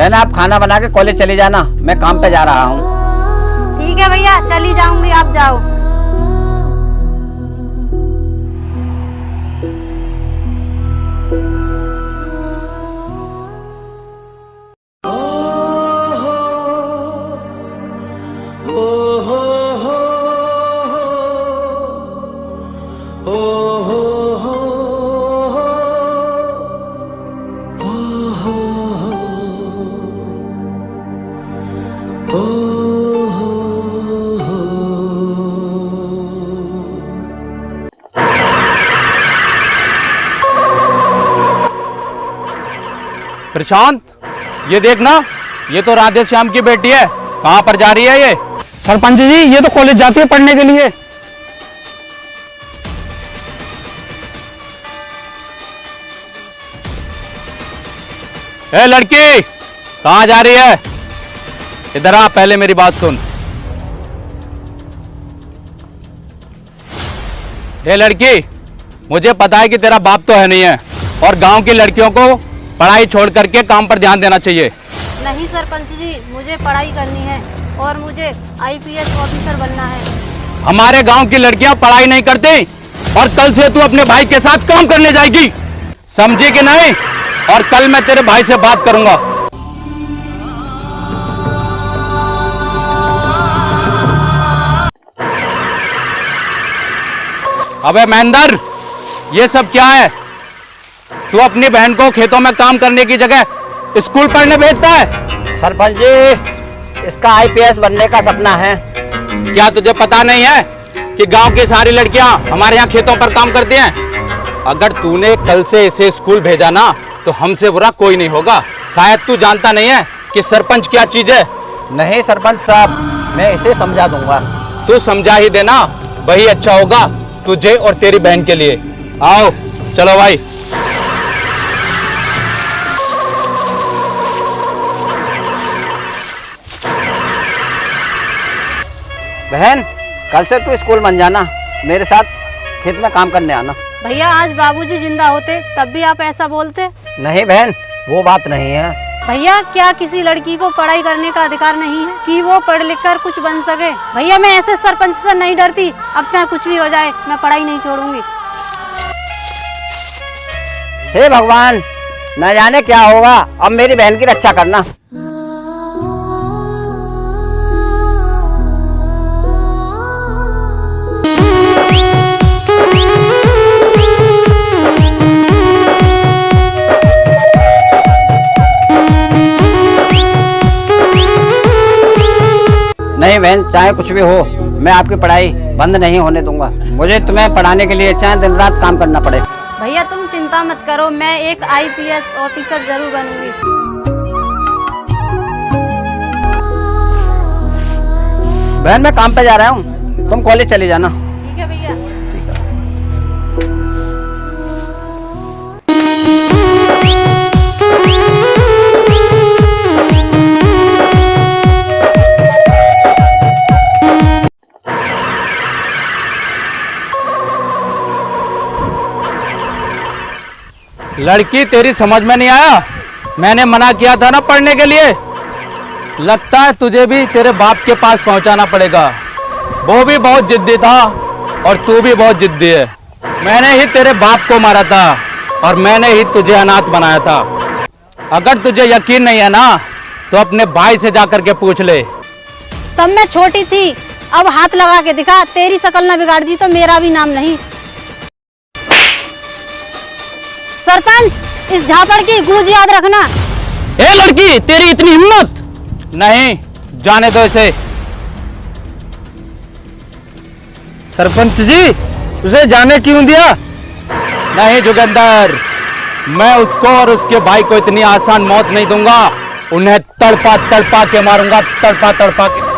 बहन आप खाना बना के कॉलेज चली जाना, मैं काम पे जा रहा हूँ। ठीक है भैया, चली जाऊंगी, आप जाओ। प्रशांत, ये देखना, ये तो राधे श्याम की बेटी है। कहाँ पर जा रही है ये? सरपंच जी, ये तो कॉलेज जाती है पढ़ने के लिए। ए लड़की, कहाँ जा रही है? इधर आ, पहले मेरी बात सुन। ए लड़की, मुझे पता है कि तेरा बाप तो है नहीं है और गांव की लड़कियों को पढ़ाई छोड़ करके काम पर ध्यान देना चाहिए। नहीं सरपंच जी, मुझे पढ़ाई करनी है और मुझे आईपीएस ऑफिसर बनना है। हमारे गांव की लड़कियां पढ़ाई नहीं करती और कल से तू अपने भाई के साथ काम करने जाएगी, समझी कि नहीं? और कल मैं तेरे भाई से बात करूंगा। अबे महेंद्र, ये सब क्या है? तू अपनी बहन को खेतों में काम करने की जगह स्कूल पढ़ने भेजता है? सरपंच जी, इसका आईपीएस बनने का सपना है। क्या तुझे पता नहीं है कि गांव की सारी लड़कियां हमारे यहाँ खेतों पर काम करती हैं? अगर तूने कल से इसे स्कूल भेजा ना तो हमसे बुरा कोई नहीं होगा। शायद तू जानता नहीं है कि सरपंच क्या चीज है। नहीं सरपंच साहब, मैं इसे समझा दूंगा। तू समझा ही देना, वही अच्छा होगा तुझे और तेरी बहन के लिए। आओ चलो भाई। बहन, कल से तू स्कूल बन जाना, मेरे साथ खेत में काम करने आना। भैया, आज बाबूजी जिंदा होते तब भी आप ऐसा बोलते? नहीं बहन, वो बात नहीं है। भैया, क्या किसी लड़की को पढ़ाई करने का अधिकार नहीं है कि वो पढ़ लिख कर कुछ बन सके? भैया, मैं ऐसे सरपंच से नहीं डरती। अब चाहे कुछ भी हो जाए, मैं पढ़ाई नहीं छोड़ूंगी। हे भगवान, न जाने क्या होगा। अब मेरी बहन की रक्षा करना। नहीं बहन, चाहे कुछ भी हो, मैं आपकी पढ़ाई बंद नहीं होने दूंगा। मुझे तुम्हें पढ़ाने के लिए चाहे दिन रात काम करना पड़े। भैया, तुम चिंता मत करो, मैं एक आईपीएस ऑफिसर जरूर बनूंगी। बहन, मैं काम पे जा रहा हूँ, तुम कॉलेज चली जाना। ठीक है भैया। ठीक है। लड़की, तेरी समझ में नहीं आया? मैंने मना किया था ना पढ़ने के लिए। लगता है तुझे भी तेरे बाप के पास पहुंचाना पड़ेगा। वो भी बहुत जिद्दी था और तू भी बहुत जिद्दी है। मैंने ही तेरे बाप को मारा था और मैंने ही तुझे अनाथ बनाया था। अगर तुझे यकीन नहीं है ना तो अपने भाई से जाकर के पूछ ले। तब मैं छोटी थी, अब हाथ लगा के दिखा। तेरी शकल न बिगाड़ दी तो मेरा भी नाम नहीं। सरपंच, इस झापड़ की गूंज याद रखना। ए लड़की, तेरी इतनी हिम्मत? नहीं, जाने दो इसे। सरपंच जी, उसे जाने क्यों दिया? नहीं जोगिंदर, मैं उसको और उसके भाई को इतनी आसान मौत नहीं दूंगा। उन्हें तड़पा तड़पा के मारूंगा, तड़पा तड़पा के।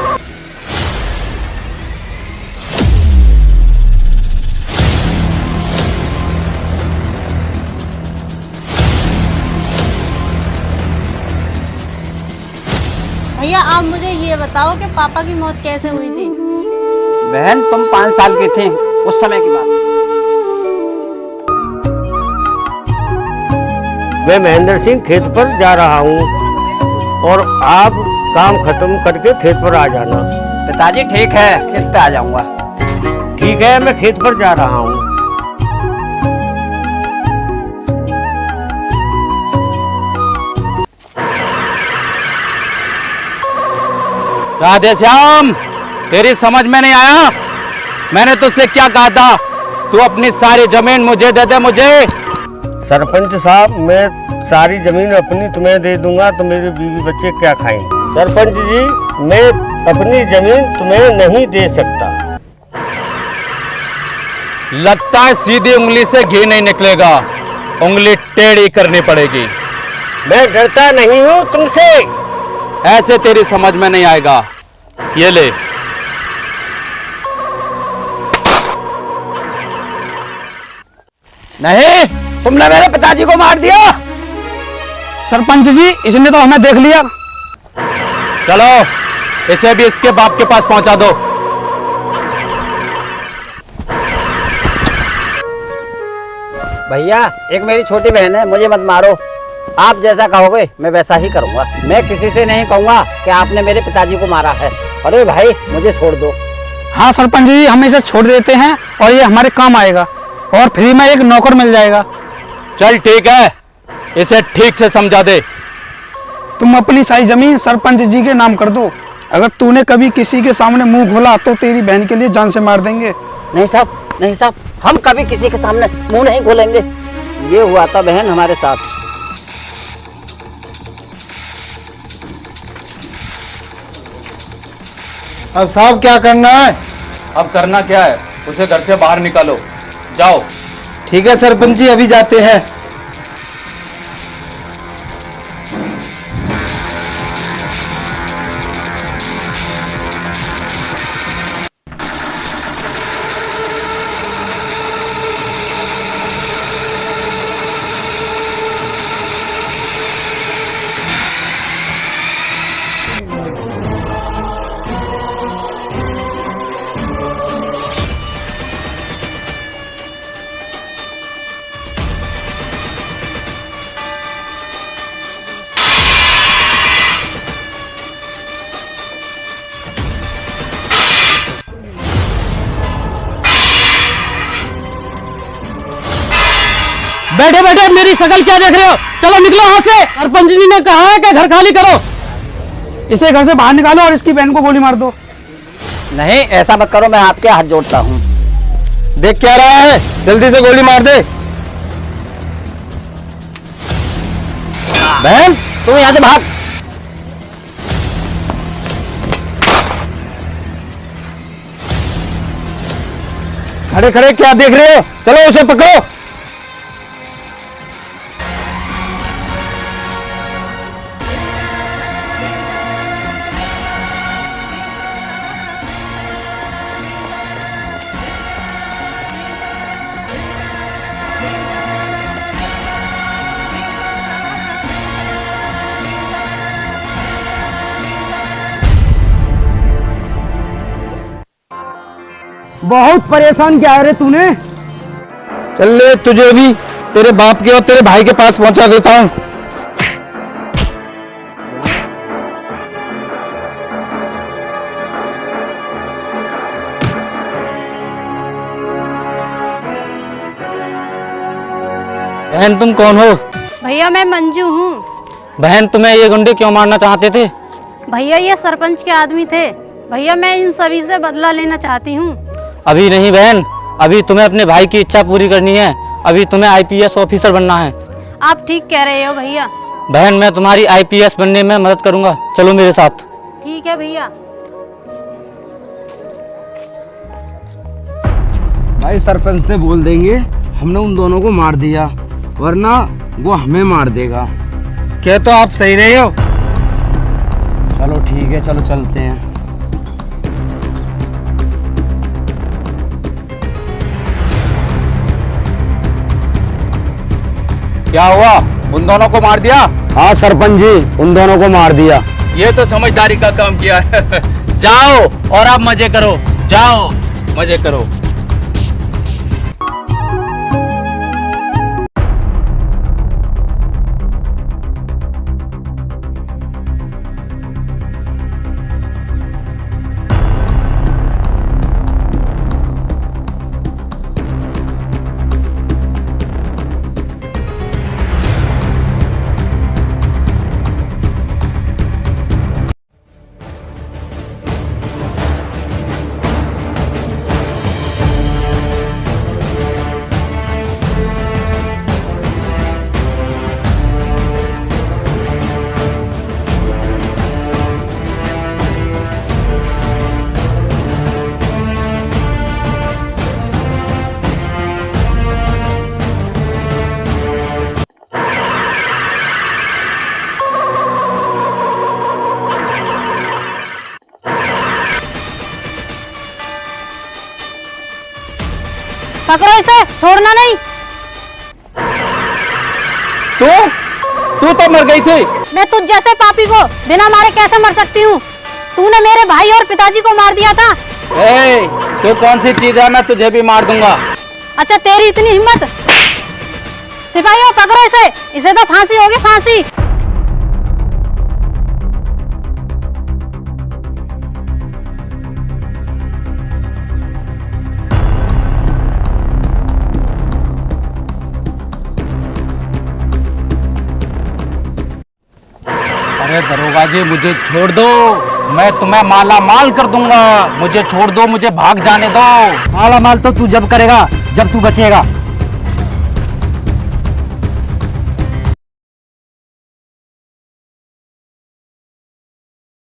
भैया, आप मुझे ये बताओ कि पापा की मौत कैसे हुई थी? बहन, तुम 5 साल की थी उस समय की बात। मैं महेंद्र सिंह खेत पर जा रहा हूँ। और आप काम खत्म करके खेत पर आ जाना। पिताजी ठीक है, खेत पे आ जाऊंगा। ठीक है, मैं खेत पर जा रहा हूँ। राधे श्याम, तेरी समझ में नहीं आया? मैंने तुझसे क्या कहा था? तू अपनी सारी जमीन मुझे दे दे। मुझे सरपंच साहब, मैं सारी जमीन अपनी तुम्हें दे दूंगा तो मेरे बीवी बच्चे क्या खाएंगे? सरपंच जी, मैं अपनी जमीन तुम्हें नहीं दे सकता। लगता है सीधी उंगली से घी नहीं निकलेगा, उंगली टेढ़ी करनी पड़ेगी। मैं डरता नहीं हूँ तुमसे। ऐसे तेरी समझ में नहीं आएगा। ये ले। नहीं, तुमने मेरे पिताजी को मार दिया। सरपंच जी, इसने तो हमें देख लिया। चलो, इसे भी इसके बाप के पास पहुंचा दो। भैया, एक मेरी छोटी बहन है, मुझे मत मारो। आप जैसा कहोगे मैं वैसा ही करूंगा। मैं किसी से नहीं कहूंगा कि आपने मेरे पिताजी को मारा है। अरे भाई, मुझे छोड़ दो। हाँ सरपंच जी, हम इसे छोड़ देते हैं और ये हमारे काम आएगा और फ्री में एक नौकर मिल जाएगा। चल ठीक है, इसे ठीक से समझा दे। तुम अपनी सारी जमीन सरपंच जी के नाम कर दो। अगर तूने कभी किसी के सामने मुंह खोला तो तेरी बहन के लिए जान से मार देंगे। नहीं साहब, नहीं साहब, हम कभी किसी के सामने मुंह नहीं खोलेंगे। ये हुआ था बहन हमारे साथ। अब साहब क्या करना है? अब करना क्या है? उसे घर से बाहर निकालो। जाओ। ठीक है सरपंच जी, अभी जाते हैं। बैठे बैठे मेरी शकल क्या देख रहे हो? चलो निकलो यहाँ से। सरपंच जी ने कहा है कि घर खाली करो। इसे घर से बाहर निकालो और इसकी बहन को गोली मार दो। नहीं, ऐसा मत करो, मैं आपके हाथ जोड़ता हूँ। देख क्या रहा है, जल्दी से गोली मार दे। बहन, तुम यहाँ से भाग। खड़े खड़े क्या देख रहे हो? चलो उसे पकड़ो। बहुत परेशान किया है रे तूने। चल ले, तुझे भी तेरे बाप के और तेरे भाई के पास पहुंचा देता हूं। बहन, तुम कौन हो? भैया मैं मंजू हूँ। बहन, तुम्हें ये गुंडे क्यों मारना चाहते थे? भैया ये सरपंच के आदमी थे। भैया मैं इन सभी से बदला लेना चाहती हूँ। अभी नहीं बहन, अभी तुम्हें अपने भाई की इच्छा पूरी करनी है। अभी तुम्हें आईपीएस ऑफिसर बनना है। आप ठीक कह रहे हो भैया। बहन, मैं तुम्हारी आईपीएस बनने में मदद करूंगा। चलो मेरे साथ। ठीक है भैया। भाई, सरपंच से बोल देंगे हमने उन दोनों को मार दिया, वरना वो हमें मार देगा। क्या तो आप सही रहे हो? चलो ठीक है, चलो चलते हैं। क्या हुआ? उन दोनों को मार दिया? हाँ सरपंच जी, उन दोनों को मार दिया। ये तो समझदारी का काम किया है। जाओ और आप मजे करो। जाओ, मजे करो। पकड़ो इसे, छोड़ना नहीं। तू तो मर गई थी। मैं तुझ जैसे पापी को बिना मारे कैसे मर सकती हूँ? तूने मेरे भाई और पिताजी को मार दिया था। तू कौन सी चीज है, मैं तुझे भी मार दूंगा। अच्छा तेरी इतनी हिम्मत? सिपाहियों पकड़ो इसे, इसे तो फांसी होगी, फांसी। अरे दरोगा जी मुझे छोड़ दो, मैं तुम्हें माला माल कर दूंगा। मुझे छोड़ दो, मुझे भाग जाने दो। माला माल तो तू जब करेगा जब तू बचेगा।